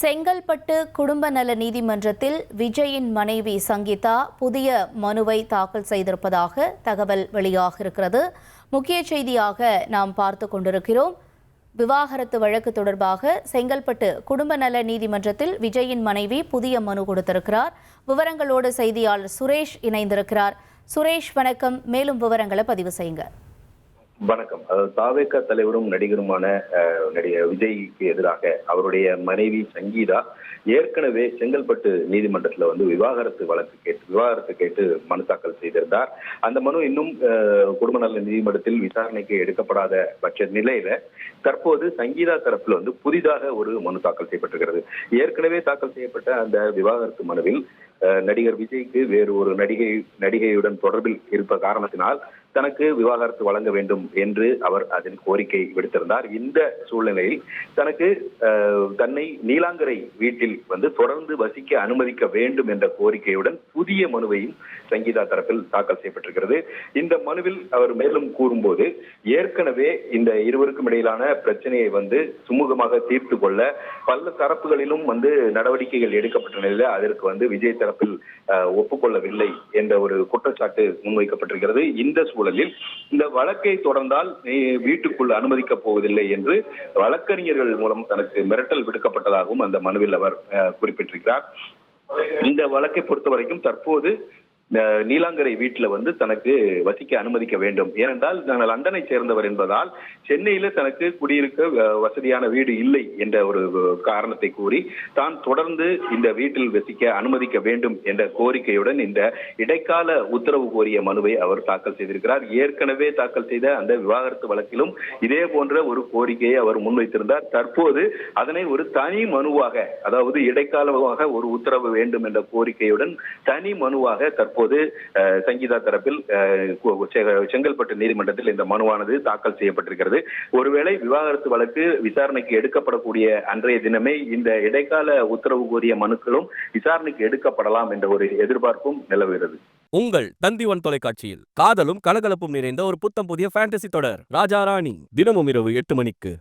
செங்கல்பட்டு குடும்ப நல நீதிமன்றத்தில் விஜயின் மனைவி சங்கீதா புதிய மனுவை தாக்கல் செய்திருப்பதாக தகவல் வெளியாக இருக்கிறது. முக்கிய செய்தியாக நாம் பார்த்து கொண்டிருக்கிறோம். விவாகரத்து வழக்கு தொடர்பாக செங்கல்பட்டு குடும்ப நல நீதிமன்றத்தில் விஜயின் மனைவி புதிய மனு கொடுத்திருக்கிறார். விவரங்களோடு செய்தியாளர் சுரேஷ் இணைந்திருக்கிறார். சுரேஷ், வணக்கம். மேலும் விவரங்களை பதிவு செய்யுங்க. வணக்கம். தாவேக தலைவரும் நடிகருமான நடிகர் விஜய்க்கு எதிராக அவருடைய மனைவி சங்கீதா ஏற்கனவே செங்கல்பட்டு நீதிமன்றத்துல விவாகரத்து கேட்டு மனு தாக்கல் செய்திருந்தார். அந்த மனு இன்னும் குடும்ப நல நீதிமன்றத்தில் விசாரணைக்கு எடுக்கப்படாத பட்ச நிலையில தற்போது சங்கீதா தரப்புல புதிதாக ஒரு மனு தாக்கல் செய்யப்பட்டிருக்கிறது. ஏற்கனவே தாக்கல் செய்யப்பட்ட அந்த விவாகரத்து மனுவில் நடிகர் விஜய்க்கு வேறு ஒரு நடிகையுடன் தொடர்பில் இருப்ப காரணத்தினால் தனக்கு விவாகரத்து வழங்க வேண்டும் என்று அவர் அதில் கோரிக்கை விடுத்திருந்தார். இந்த சூழ்நிலையில் தன்னை நீலாங்கரை வீட்டில் தொடர்ந்து வசிக்க அனுமதிக்க வேண்டும் என்ற கோரிக்கையுடன் புதிய மனுவையும் சங்கீதா தரப்பில் தாக்கல் செய்யப்பட்டிருக்கிறது. இந்த மனுவில் அவர் மேலும் கூறும்போது, ஏற்கனவே இந்த இருவருக்கும் இடையிலான பிரச்சனையை சுமூகமாக தீர்த்து கொள்ள பல தரப்புகளிலும் நடவடிக்கைகள் எடுக்கப்பட்ட நிலையில் அதற்கு விஜய் தரப்பில் ஒப்புக்கொள்ளவில்லை என்ற ஒரு குற்றச்சாட்டு முன்வைக்கப்பட்டிருக்கிறது. இந்த சூழலில் இந்த வழக்கை தொடர்ந்தால் வீட்டுக்குள் அனுமதிக்கப் போவதில்லை என்று வழக்கறிஞர்கள் மூலம் தனக்கு மிரட்டல் விடுக்கப்பட்டதாகவும் அந்த மனுவில் அவர் குறிப்பிட்டிருக்கிறார். இந்த வழக்கை பொறுத்தவரைக்கும் தற்போது நீலாங்கரை வீட்டுல தனக்கு வசிக்க அனுமதிக்க வேண்டும். ஏனென்றால் நான் லண்டனை சேர்ந்தவர் என்பதால் சென்னையில தனக்கு குடியிருக்க வசதியான வீடு இல்லை என்ற ஒரு காரணத்தை கூறி தான் தொடர்ந்து இந்த வீட்டில் வசிக்க அனுமதிக்க வேண்டும் என்ற கோரிக்கையுடன் இந்த இடைக்கால உத்தரவு கோரிய மனுவை அவர் தாக்கல் செய்திருக்கிறார். ஏற்கனவே தாக்கல் செய்த அந்த விவாகரத்து வழக்கிலும் இதே போன்ற ஒரு கோரிக்கையை அவர் முன்வைத்திருந்தார். தற்போது அதனை ஒரு தனி மனுவாக, அதாவது இடைக்காலமாக ஒரு உத்தரவு வேண்டும் என்ற கோரிக்கையுடன் தனி மனுவாக தற்போது சங்கீதா தரப்பில் செங்கல்பட்டு நீதிமன்றத்தில் இந்த மனுவானது தாக்கல் செய்யப்பட்டிருக்கிறது. ஒருவேளை விவாகரத்து வழக்கு விசாரணைக்கு எடுக்கப்படக்கூடிய அன்றைய தினமே இந்த இடைக்கால உத்தரவு கோரிய மனுக்களும் விசாரணைக்கு எடுக்கப்படலாம் என்ற ஒரு எதிர்பார்ப்பும் நிலவுகிறது. உங்கள் தந்திவன் தொலைக்காட்சியில் காதலும் கலகலப்பும் நிறைந்த ஒரு புத்தம் புதிய ஃபேண்டசி தொடர் ராஜா ராணி தினமும் இரவு 8 மணிக்கு.